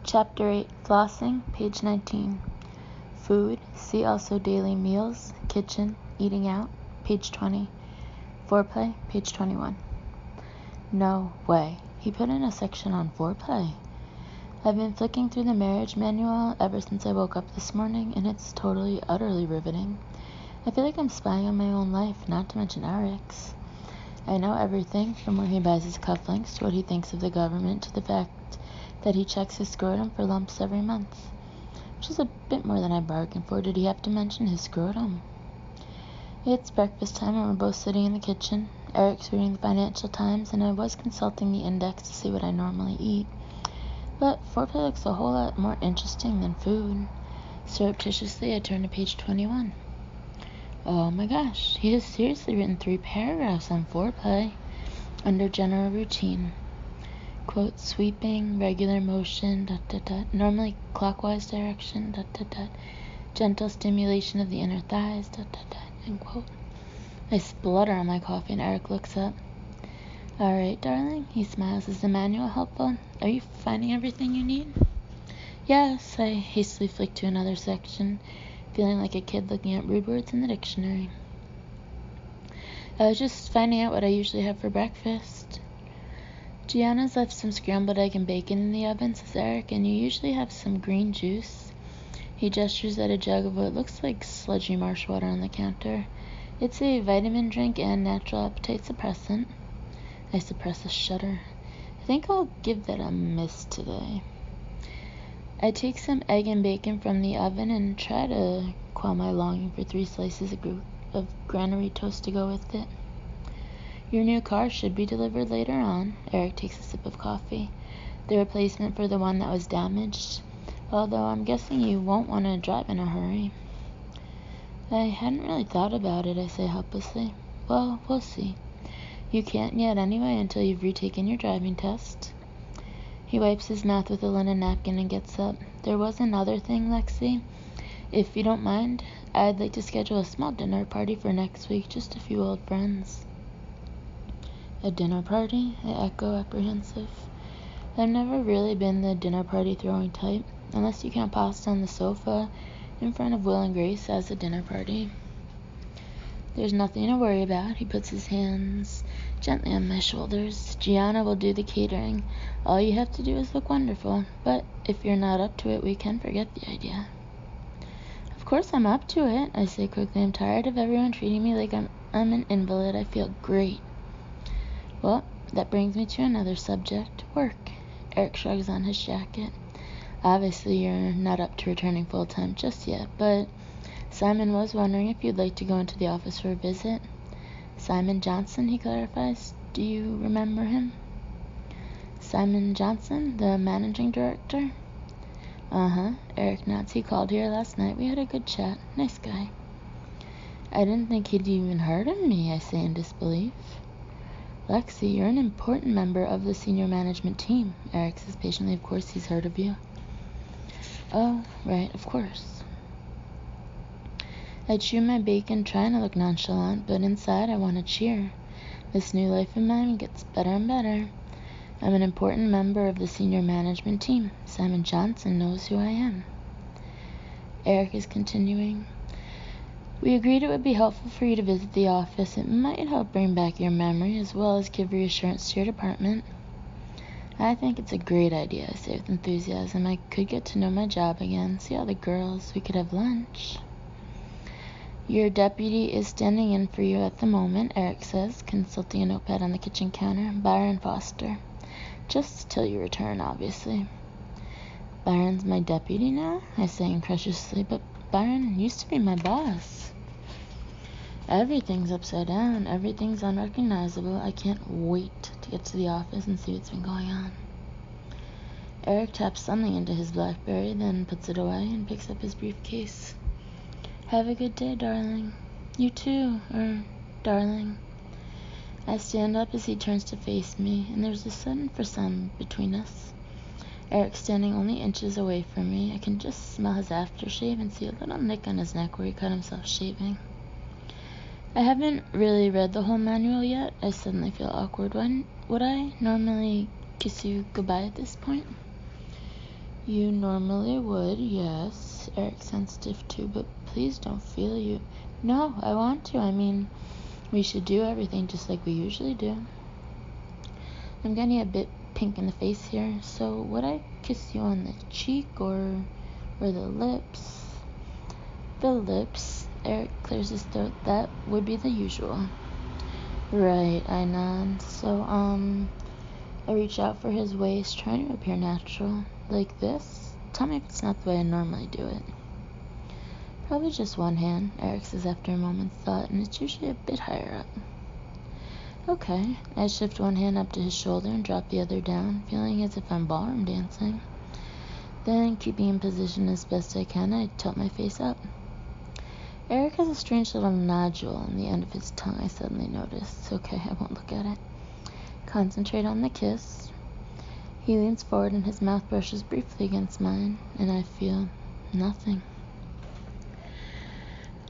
Chapter 8, Flossing, page 19. Food, see also daily meals, kitchen, eating out, page 20. Foreplay, page 21. No way. He put in a section on foreplay. I've been flicking through the marriage manual ever since I woke up this morning, and it's totally, utterly riveting. I feel like I'm spying on my own life, not to mention Eric's. I know everything, from where he buys his cufflinks to what he thinks of the government to the fact that he checks his scrotum for lumps every month, which is a bit more than I bargained for. Did he have to mention his scrotum? It's breakfast time and we're both sitting in the kitchen. Eric's reading the Financial Times and I was consulting the index to see what I normally eat. But foreplay looks a whole lot more interesting than food. Surreptitiously, I turned to page 21. Oh my gosh, he has seriously written 3 paragraphs on foreplay under general routine. Quote, sweeping, regular motion, ... normally clockwise direction, ... gentle stimulation of the inner thighs, ... end quote. I splutter on my coffee and Eric looks up. All right, darling, he smiles. Is the manual helpful? Are you finding everything you need? Yes, I hastily flick to another section, feeling like a kid looking at rude words in the dictionary. I was just finding out what I usually have for breakfast. Gianna's left some scrambled egg and bacon in the oven, says Eric, and you usually have some green juice. He gestures at a jug of what looks like sludgy marsh water on the counter. It's a vitamin drink and natural appetite suppressant. I suppress a shudder. I think I'll give that a miss today. I take some egg and bacon from the oven and try to quell my longing for 3 slices of granary toast to go with it. Your new car should be delivered later on. Eric takes a sip of coffee. The replacement for the one that was damaged. Although I'm guessing you won't want to drive in a hurry. I hadn't really thought about it, I say helplessly. Well, we'll see. You can't yet anyway until you've retaken your driving test. He wipes his mouth with a linen napkin and gets up. There was another thing, Lexi. If you don't mind, I'd like to schedule a small dinner party for next week, just a few old friends. A dinner party? I echo, apprehensive. I've never really been the dinner party throwing type, unless you count pasta on the sofa in front of Will and Grace as a dinner party. There's nothing to worry about. He puts his hands gently on my shoulders. Gianna will do the catering. All you have to do is look wonderful. But if you're not up to it, we can forget the idea. Of course I'm up to it, I say quickly. I'm tired of everyone treating me like I'm an invalid. I feel great. Well, that brings me to another subject, work. Eric shrugs on his jacket. Obviously, you're not up to returning full-time just yet, but Simon was wondering if you'd like to go into the office for a visit. Simon Johnson, he clarifies. Do you remember him? Simon Johnson, the managing director? Uh-huh, Eric nods. He called here last night. We had a good chat. Nice guy. I didn't think he'd even heard of me, I say in disbelief. Lexi, you're an important member of the senior management team, Eric says patiently. Of course he's heard of you. Oh, right, of course. I chew my bacon, trying to look nonchalant, but inside I want to cheer. This new life of mine gets better and better. I'm an important member of the senior management team. Simon Johnson knows who I am. Eric is continuing. We agreed it would be helpful for you to visit the office. It might help bring back your memory as well as give reassurance to your department. I think it's a great idea, I say with enthusiasm. I could get to know my job again, see all the girls. We could have lunch. Your deputy is standing in for you at the moment, Eric says, consulting a notepad on the kitchen counter. Byron Foster. Just till you return, obviously. Byron's my deputy now? I say incredulously, but Byron used to be my boss. Everything's upside down. Everything's unrecognizable. I can't wait to get to the office and see what's been going on. Eric taps something into his BlackBerry, then puts it away and picks up his briefcase. Have a good day, darling. You too, darling. I stand up as he turns to face me, and there's a sudden frisson between us. Eric's standing only inches away from me. I can just smell his aftershave and see a little nick on his neck where he cut himself shaving. I haven't really read the whole manual yet. I suddenly feel awkward. Would I normally kiss you goodbye at this point? You normally would, yes. Eric sounds stiff too, but please don't feel you. No, I want to. I mean, we should do everything just like we usually do. I'm getting a bit pink in the face here, so would I kiss you on the cheek or the lips? The lips. Eric clears his throat. That would be the usual. Right, I nod. So, I reach out for his waist, trying to appear natural. Like this? Tell me if it's not the way I normally do it. Probably just one hand, Eric says after a moment's thought, and it's usually a bit higher up. Okay. I shift one hand up to his shoulder and drop the other down, feeling as if I'm ballroom dancing. Then, keeping in position as best I can, I tilt my face up. Eric has a strange little nodule on the end of his tongue, I suddenly notice. It's okay, I won't look at it. Concentrate on the kiss. He leans forward and his mouth brushes briefly against mine, and I feel nothing.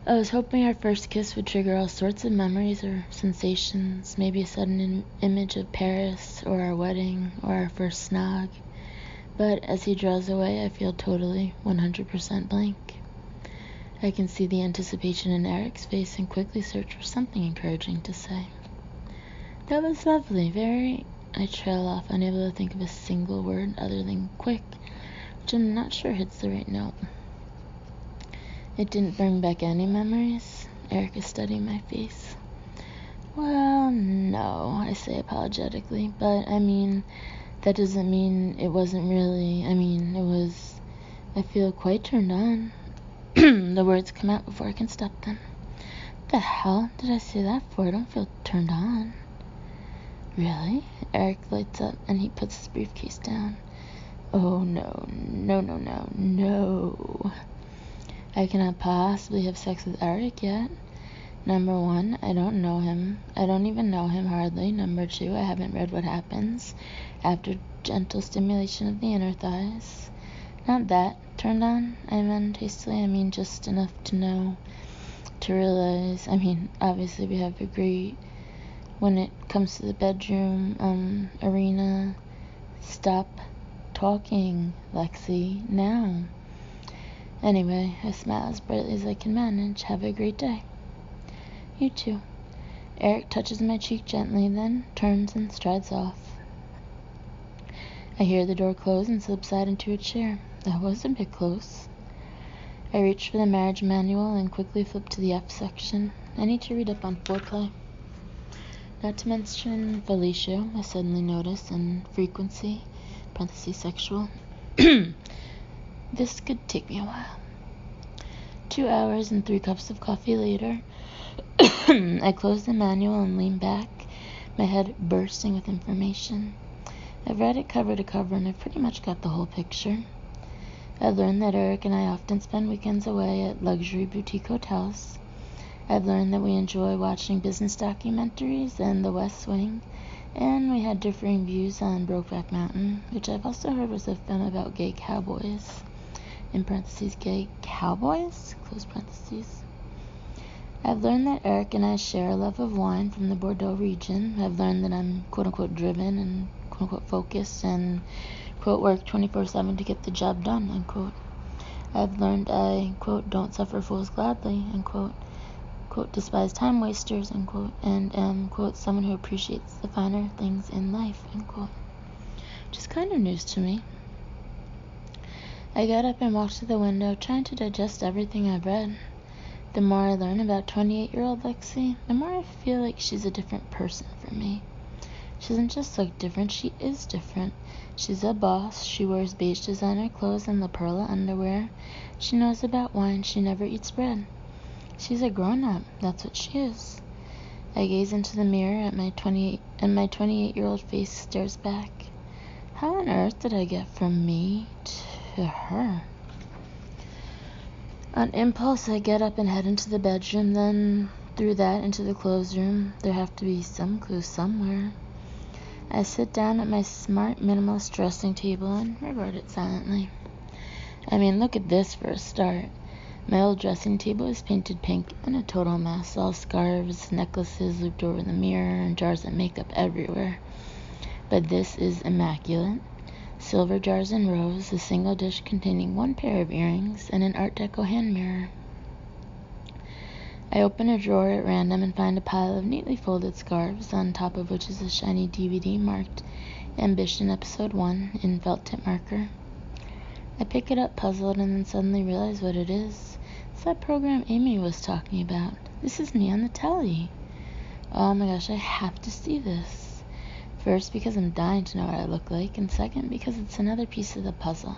I was hoping our first kiss would trigger all sorts of memories or sensations, maybe a sudden image of Paris, or our wedding, or our first snog. But as he draws away, I feel totally 100% blank. I can see the anticipation in Eric's face and quickly search for something encouraging to say. That was lovely, very... I trail off, unable to think of a single word other than quick, which I'm not sure hits the right note. It didn't bring back any memories? Eric is studying my face. Well, no, I say apologetically, but I mean, that doesn't mean it wasn't really, it was... I feel quite turned on. The words come out before I can stop them. The hell did I say that for? I don't feel turned on. Really? Eric lights up and he puts his briefcase down. Oh no. I cannot possibly have sex with Eric yet. Number 1, I don't know him. I don't even know him hardly. Number 2, I haven't read what happens after gentle stimulation of the inner thighs. Not that turned on, I meant hastily. Just enough to know, to realize. Obviously we have agreed when it comes to the bedroom, arena. Stop talking, Lexi, now. Anyway, I smile as brightly as I can manage. Have a great day. You too. Eric touches my cheek gently, then turns and strides off. I hear the door close and subside into a chair. That was a bit close. I reach for the marriage manual and quickly flip to the F section. I need to read up on foreplay. Not to mention fellatio, I suddenly notice, and frequency, parentheses sexual. This could take me a while. 2 hours and 3 cups of coffee later, I close the manual and lean back, my head bursting with information. I've read it cover to cover and I've pretty much got the whole picture. I've learned that Eric and I often spend weekends away at luxury boutique hotels. I've learned that we enjoy watching business documentaries and The West Wing, and we had differing views on Brokeback Mountain, which I've also heard was a film about gay cowboys. In parentheses, gay cowboys? Close parentheses. I've learned that Eric and I share a love of wine from the Bordeaux region. I've learned that I'm quote-unquote driven and quote-unquote focused and quote work 24/7 to get the job done, unquote. I've learned I, quote, don't suffer fools gladly, unquote, quote, despise time wasters, unquote, and am, quote, someone who appreciates the finer things in life, unquote. Which is kind of news to me. I got up and walked to the window, trying to digest everything I've read. The more I learn about 28-year-old Lexi, the more I feel like she's a different person for me. She doesn't just look different, she is different. She's a boss, she wears beige designer clothes and La Perla underwear. She knows about wine, she never eats bread. She's a grown-up, that's what she is. I gaze into the mirror at my 28-year-old face stares back. How on earth did I get from me to her? On impulse, I get up and head into the bedroom, then through that into the clothes room. There have to be some clues somewhere. I sit down at my smart minimalist dressing table and regard it silently. Look at this for a start. My old dressing table is painted pink and a total mess. All scarves, necklaces looped over the mirror, and jars of makeup everywhere. But this is immaculate. silver jars in rows, a single dish containing one pair of earrings, and an Art Deco hand mirror. I open a drawer at random and find a pile of neatly folded scarves, on top of which is a shiny DVD marked Ambition Episode 1 in felt tip marker. I pick it up puzzled and then suddenly realize what it is. It's that program Amy was talking about. This is me on the telly. Oh my gosh, I have to see this. First, because I'm dying to know what I look like, and second, because it's another piece of the puzzle.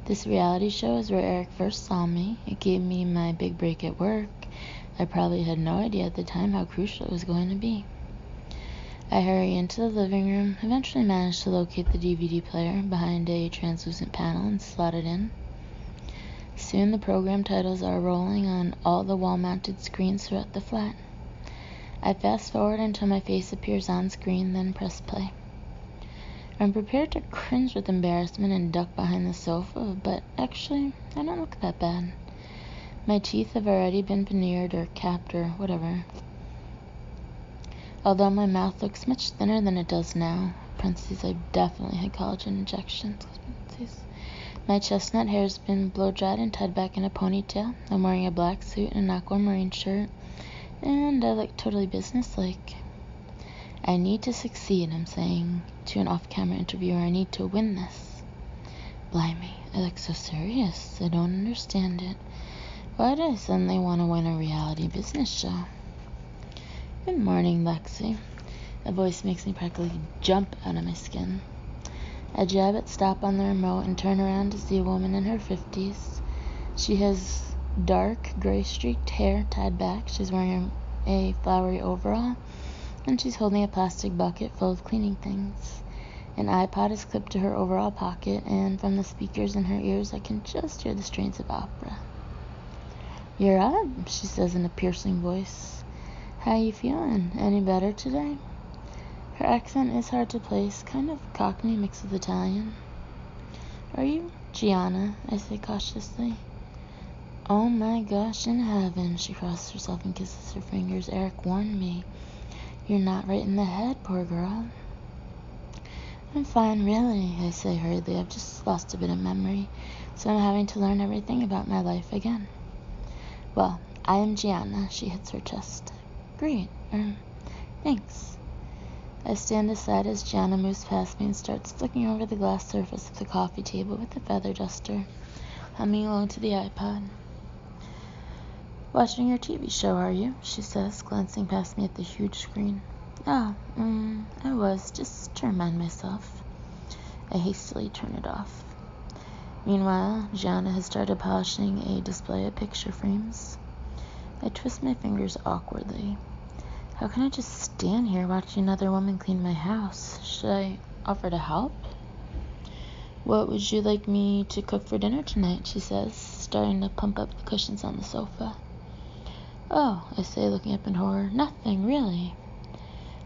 This reality show is where Eric first saw me. It gave me my big break at work. I probably had no idea at the time how crucial it was going to be. I hurry into the living room, eventually manage to locate the DVD player behind a translucent panel and slot it in. Soon the program titles are rolling on all the wall-mounted screens throughout the flat. I fast forward until my face appears on screen, then press play. I'm prepared to cringe with embarrassment and duck behind the sofa, but actually, I don't look that bad. My teeth have already been veneered or capped or whatever. Although my mouth looks much thinner than it does now, parentheses, I definitely had collagen injections, parentheses. My chestnut hair has been blow-dried and tied back in a ponytail. I'm wearing a black suit and an aquamarine shirt, and I look totally businesslike. I need to succeed, I'm saying to an off-camera interviewer. I need to win this. Blimey, I look so serious. I don't understand it. Why do I suddenly want to win a reality business show? Good morning, Lexi. A voice makes me practically jump out of my skin. I jab at stop on the remote and turn around to see a woman in her 50s. She has dark, gray-streaked hair tied back. She's wearing a flowery overall, and she's holding a plastic bucket full of cleaning things. An iPod is clipped to her overall pocket, and from the speakers in her ears I can just hear the strains of opera. "You're up," she says in a piercing voice. "How you feeling? Any better today?" Her accent is hard to place, kind of Cockney mixed with Italian. "Are you Gianna?" I say cautiously. "Oh my gosh, in heaven," she crosses herself and kisses her fingers. "Eric warned me. You're not right in the head, poor girl." "I'm fine, really," I say hurriedly. "I've just lost a bit of memory, so I'm having to learn everything about my life again." "Well, I am Gianna," she hits her chest. "Great. Thanks." I stand aside as Gianna moves past me and starts flicking over the glass surface of the coffee table with a feather duster, humming along to the iPod. "Watching your TV show, are you?" she says, glancing past me at the huge screen. "Oh, I was, just to remind myself." I hastily turn it off. Meanwhile, Gianna has started polishing a display of picture frames. I twist my fingers awkwardly. How can I just stand here watching another woman clean my house? Should I offer to help? "What would you like me to cook for dinner tonight?" she says, starting to pump up the cushions on the sofa. "Oh," I say, looking up in horror. "Nothing, really.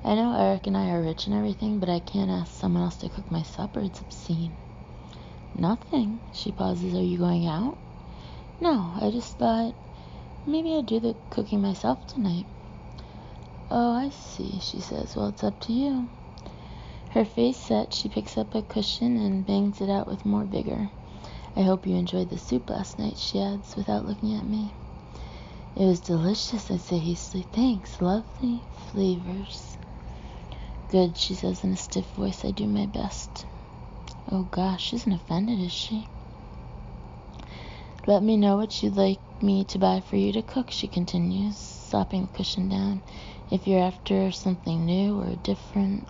I know Eric and I are rich and everything, but I can't ask someone else to cook my supper. It's obscene." "Nothing." She pauses. "Are you going out?" "No, I just thought maybe I'd do the cooking myself tonight." "Oh, I see," she says. "Well, it's up to you." Her face set, she picks up a cushion and bangs it out with more vigor. "I hope you enjoyed the soup last night," she adds, without looking at me. "It was delicious," I say hastily. "Thanks. Lovely flavors." "Good," she says in a stiff voice. "I do my best." Oh gosh, she isn't offended, is she? "Let me know what you'd like me to buy for you to cook," she continues, slapping the cushion down. "If you're after something new or different."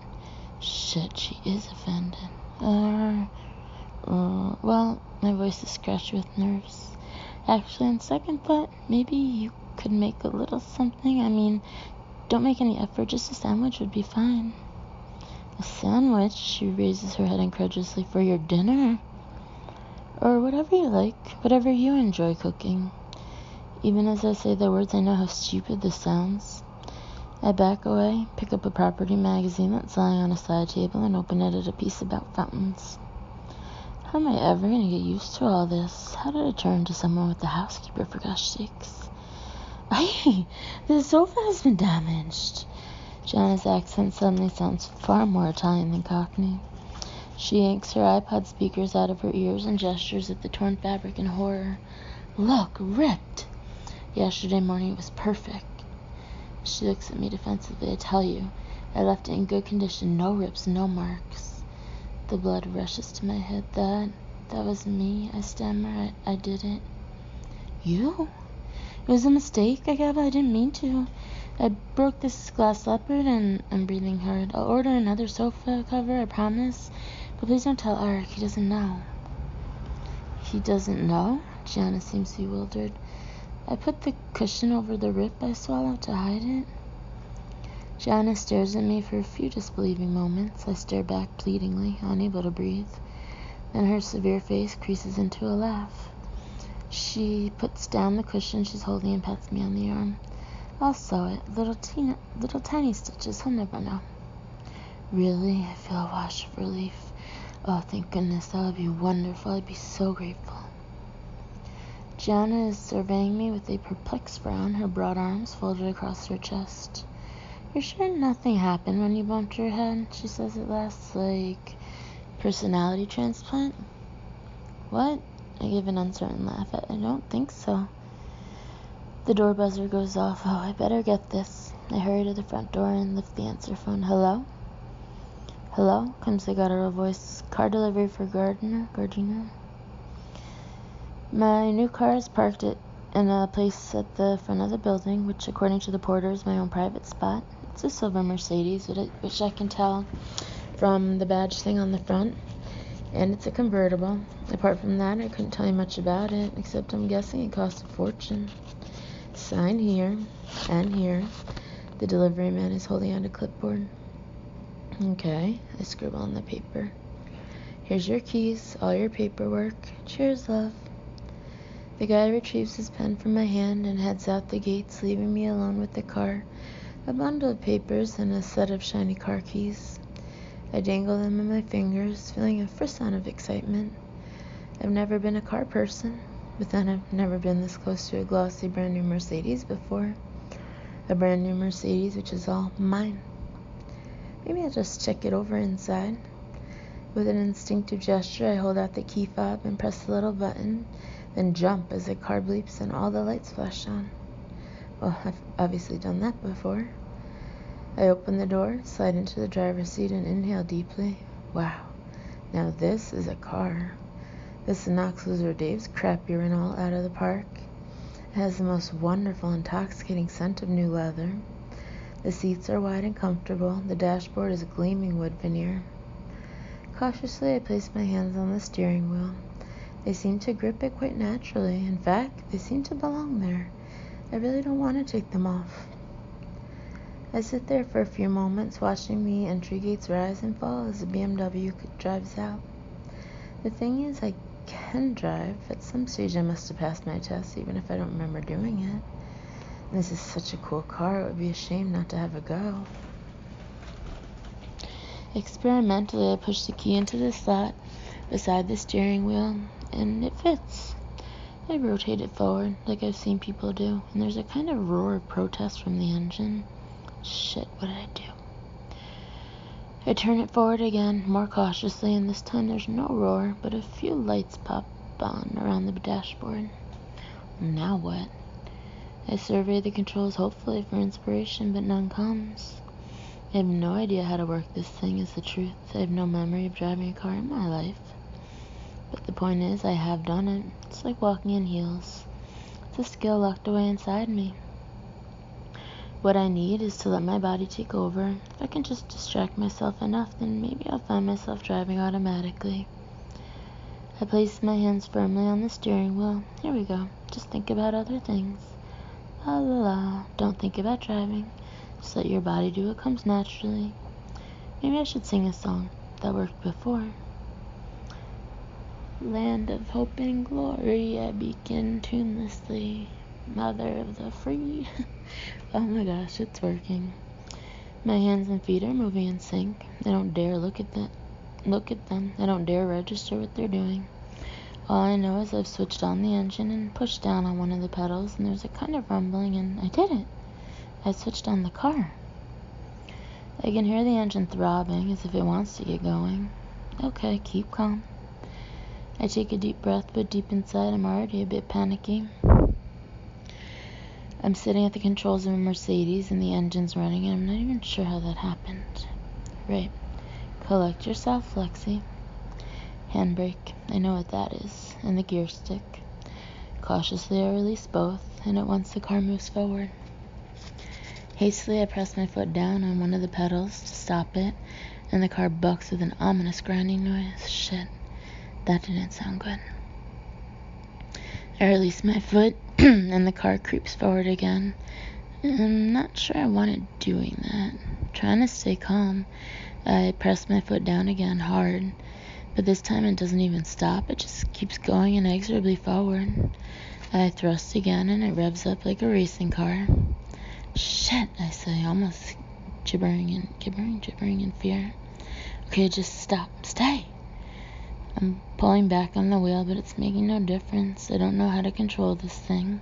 Shit, she is offended. Well, my voice is scratchy with nerves. "Actually, on second thought, maybe you could make a little something. I mean, don't make any effort, just a sandwich would be fine." "A sandwich?" She raises her head incredulously. "For your dinner?" "Or whatever you like, whatever you enjoy cooking." Even as I say the words, I know how stupid this sounds. I back away, pick up a property magazine that's lying on a side table, and open it at a piece about fountains. How am I ever going to get used to all this? How did I turn into someone with the housekeeper, for gosh sakes? "Hey, the sofa has been damaged." Gianna's accent suddenly sounds far more Italian than Cockney. She yanks her iPod speakers out of her ears and gestures at the torn fabric in horror. Look, ripped! Yesterday morning it was perfect. She looks at me defensively. I tell you, I left it in good condition. No rips, no marks. The blood rushes to my head. That was me. I stammer. I did it. You? It was a mistake, I gabble. I didn't mean to. I broke this glass leopard and I'm breathing hard. I'll order another sofa cover, I promise. But please don't tell Eric. He doesn't know. He doesn't know? Gianna seems bewildered. I put the cushion over the rip I swallowed to hide it. Gianna stares at me for a few disbelieving moments. I stare back pleadingly, unable to breathe. Then her severe face creases into a laugh. She puts down the cushion she's holding and pats me on the arm. I'll sew it. Little tiny stitches. He'll never know. Really? I feel a wash of relief. Oh, thank goodness. That would be wonderful. I'd be so grateful. Gianna is surveying me with a perplexed frown, her broad arms folded across her chest. You're sure nothing happened when you bumped your head? She says at last, like personality transplant? What? I give an uncertain laugh. I don't think so. The door buzzer goes off. Oh, I better get this. I hurry to the front door and lift the answer phone. Hello? Hello? Comes the guttural voice. Car delivery for Gardiner. My new car is parked in a place at the front of the building, which according to the porter is my own private spot. It's a silver Mercedes, which I can tell from the badge thing on the front. And it's a convertible. Apart from that, I couldn't tell you much about it, except I'm guessing it cost a fortune. Sign here and here. The delivery man is holding out a clipboard. Okay, I scribble on the paper. Here's your keys, all your paperwork. Cheers, love. The guy retrieves his pen from my hand and heads out the gates, leaving me alone with the car, a bundle of papers, and a set of shiny car keys. I dangle them in my fingers, feeling a frisson of excitement. I've never been a car person, but then I've never been this close to a glossy brand new Mercedes before. A brand new Mercedes which is all mine. Maybe I'll just check it over inside. With an instinctive gesture, I hold out the key fob and press the little button, then jump as the car bleeps and all the lights flash on. Well, I've obviously done that before. I open the door, slide into the driver's seat, and inhale deeply. Wow, now this is a car. This knocks Loser Dave's crap urinal out of the park. It has the most wonderful, intoxicating scent of new leather. The seats are wide and comfortable. The dashboard is gleaming wood veneer. Cautiously, I place my hands on the steering wheel. They seem to grip it quite naturally. In fact, they seem to belong there. I really don't want to take them off. I sit there for a few moments, watching the entry gates rise and fall as the BMW drives out. The thing is, I can drive. At some stage, I must have passed my test, even if I don't remember doing it. And this is such a cool car, it would be a shame not to have a go. Experimentally, I push the key into the slot beside the steering wheel, and it fits. I rotate it forward, like I've seen people do, and there's a kind of roar of protest from the engine. Shit, what did I do? I turn it forward again, more cautiously, and this time there's no roar, but a few lights pop on around the dashboard. Now what? I survey the controls hopefully for inspiration, but none comes. I have no idea how to work this thing, is the truth. I have no memory of driving a car in my life. But the point is, I have done it. It's like walking in heels. It's a skill locked away inside me. What I need is to let my body take over. If I can just distract myself enough, then maybe I'll find myself driving automatically. I place my hands firmly on the steering wheel. Here we go. Just think about other things. La la la. Don't think about driving. Just let your body do what comes naturally. Maybe I should sing a song that worked before. Land of hope and glory, I begin tunelessly. Mother of the free. Oh my gosh, it's working. My hands and feet are moving in sync. I don't dare look at them. I don't dare register what they're doing. All I know is I've switched on the engine and pushed down on one of the pedals, and there's a kind of rumbling, and I did it. I switched on the car. I can hear the engine throbbing as if it wants to get going. Okay, keep calm. I take a deep breath, but deep inside I'm already a bit panicky. I'm sitting at the controls of a Mercedes and the engine's running, and I'm not even sure how that happened. Right. Collect yourself, Lexi. Handbrake, I know what that is, and the gear stick. Cautiously I release both, and at once the car moves forward. Hastily I press my foot down on one of the pedals to stop it, and the car bucks with an ominous grinding noise. Shit, that didn't sound good. I release my foot, and the car creeps forward again. I'm not sure I wanted doing that. Trying to stay calm, I press my foot down again hard, but this time it doesn't even stop. It just keeps going inexorably forward. I thrust again, and it revs up like a racing car. Shit, I say, almost gibbering in fear. Okay, just stop. Stay! I'm pulling back on the wheel, but it's making no difference. I don't know how to control this thing.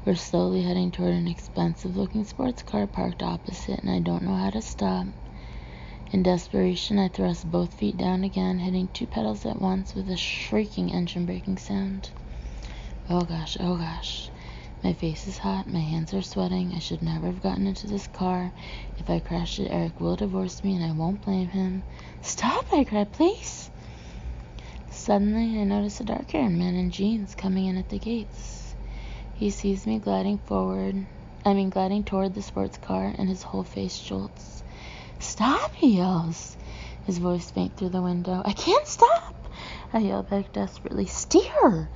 We're slowly heading toward an expensive-looking sports car parked opposite, and I don't know how to stop. In desperation, I thrust both feet down again, hitting 2 pedals at once with a shrieking engine braking sound. Oh gosh. My face is hot, my hands are sweating. I should never have gotten into this car. If I crash it, Eric will divorce me, and I won't blame him. Stop, I cry, please! Suddenly, I notice a dark-haired man in jeans coming in at the gates. He sees me gliding toward the sports car, and his whole face jolts. Stop, he yells, his voice faint through the window. I can't stop! I yell back desperately. Steer!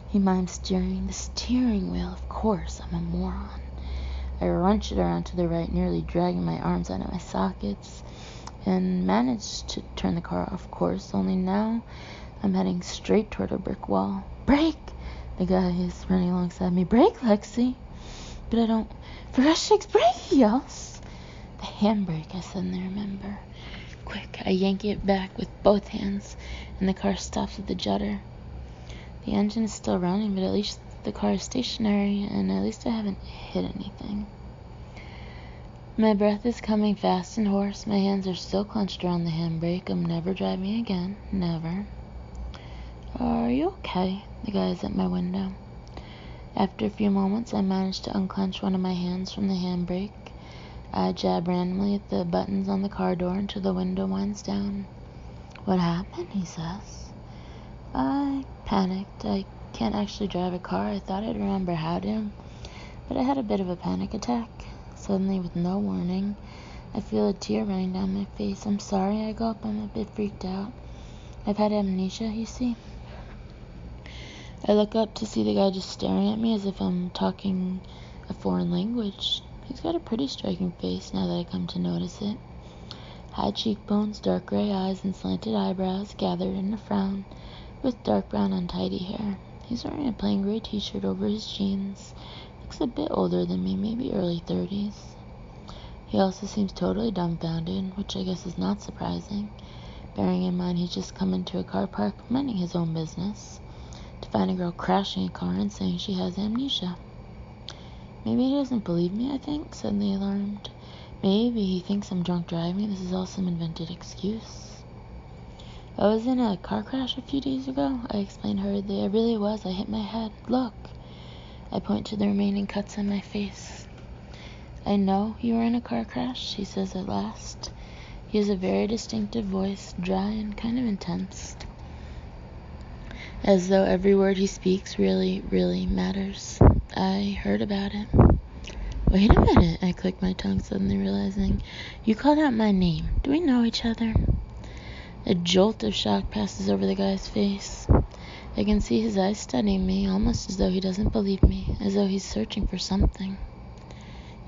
He mimes steering. The steering wheel, of course, I'm a moron. I wrench it around to the right, nearly dragging my arms out of my sockets, and manage to turn the car off course, only now I'm heading straight toward a brick wall. Brake! The guy is running alongside me. Brake, Lexi! But I don't. For God's sakes, brake, he yells. The handbrake, I suddenly remember. Quick, I yank it back with both hands, and the car stops with a judder. The engine is still running, but at least the car is stationary, and at least I haven't hit anything. My breath is coming fast and hoarse. My hands are still clenched around the handbrake. I'm never driving again. Never. Are you okay? The guy is at my window. After a few moments, I manage to unclench one of my hands from the handbrake. I jab randomly at the buttons on the car door until the window winds down. What happened? He says. I panicked. I can't actually drive a car. I thought I'd remember how to, but I had a bit of a panic attack. Suddenly, with no warning, I feel a tear running down my face. I'm sorry, I go up. I'm a bit freaked out. I've had amnesia, you see. I look up to see the guy just staring at me as if I'm talking a foreign language. He's got a pretty striking face now that I come to notice it. High cheekbones, dark gray eyes, and slanted eyebrows gathered in a frown, with dark brown untidy hair. He's wearing a plain gray t-shirt over his jeans. Looks a bit older than me, maybe early 30s. He also seems totally dumbfounded, which I guess is not surprising, bearing in mind he's just come into a car park minding his own business, to find a girl crashing a car and saying she has amnesia. Maybe he doesn't believe me, I think, suddenly alarmed. Maybe he thinks I'm drunk driving. This is all some invented excuse. I was in a car crash a few days ago, I explained hurriedly. I really was. I hit my head. Look. I point to the remaining cuts on my face. I know you were in a car crash, he says at last. He has a very distinctive voice, dry and kind of intense, as though every word he speaks really, really matters. I heard about it. Wait a minute, I click my tongue, suddenly realizing. You called out my name. Do we know each other? A jolt of shock passes over the guy's face. I can see his eyes studying me, almost as though he doesn't believe me, as though he's searching for something.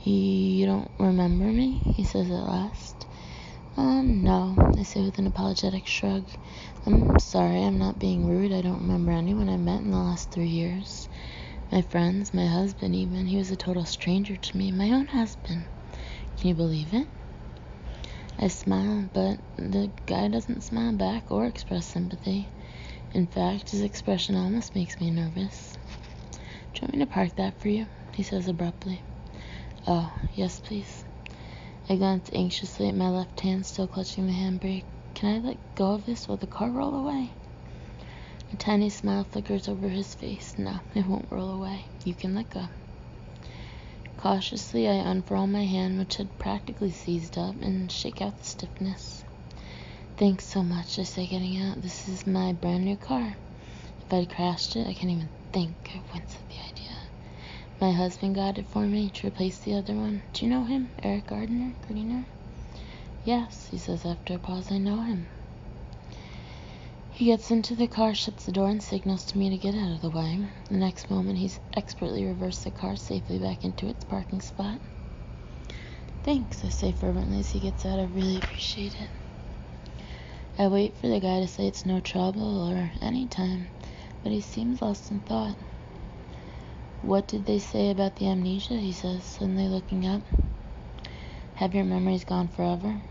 You don't remember me? He says at last. No, I say with an apologetic shrug. I'm sorry, I'm not being rude. I don't remember anyone I met in the last 3 years. My friends, my husband even. He was a total stranger to me. My own husband. Can you believe it? I smile, but the guy doesn't smile back or express sympathy. In fact, his expression almost makes me nervous. Do you want me to park that for you? He says abruptly. Oh, yes, please. I glance anxiously at my left hand, still clutching the handbrake. Can I let go of this? Will the car roll away? A tiny smile flickers over his face. No, it won't roll away. You can let go. Cautiously, I unfurl my hand, which had practically seized up, and shake out the stiffness. Thanks so much, I say, getting out. This is my brand new car. If I'd crashed it, I can't even think. I wince at the idea. My husband got it for me to replace the other one. Do you know him? Eric Gardner? Yes, he says after a pause. I know him. He gets into the car, shuts the door, and signals to me to get out of the way. The next moment, he's expertly reversed the car safely back into its parking spot. Thanks, I say fervently as he gets out. I really appreciate it. I wait for the guy to say it's no trouble or any time, but he seems lost in thought. What did they say about the amnesia? He says, suddenly looking up. Have your memories gone forever?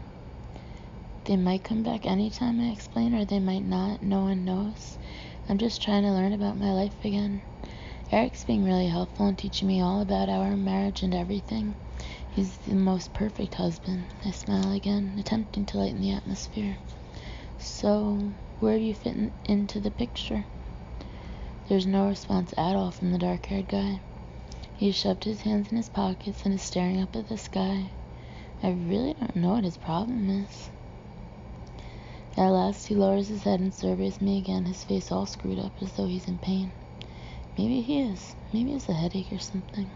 They might come back anytime, I explain, or they might not. No one knows. I'm just trying to learn about my life again. Eric's being really helpful and teaching me all about our marriage and everything. He's the most perfect husband. I smile again, attempting to lighten the atmosphere. So, where have you fit into the picture? There's no response at all from the dark-haired guy. He's shoved his hands in his pockets and is staring up at the sky. I really don't know what his problem is. At last, he lowers his head and surveys me again, his face all screwed up as though he's in pain. Maybe he is. Maybe it's a headache or something.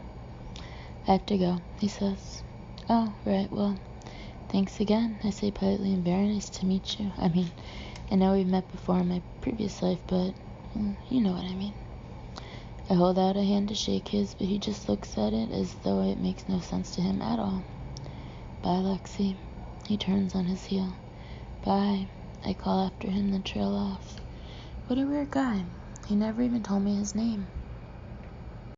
I have to go, he says. Oh, right, well, thanks again, I say politely, and very nice to meet you. I mean, I know we've met before in my previous life, but you know what I mean. I hold out a hand to shake his, but he just looks at it as though it makes no sense to him at all. Bye, Lexi. He turns on his heel. Bye. I call after him, then trail off. What a weird guy. He never even told me his name.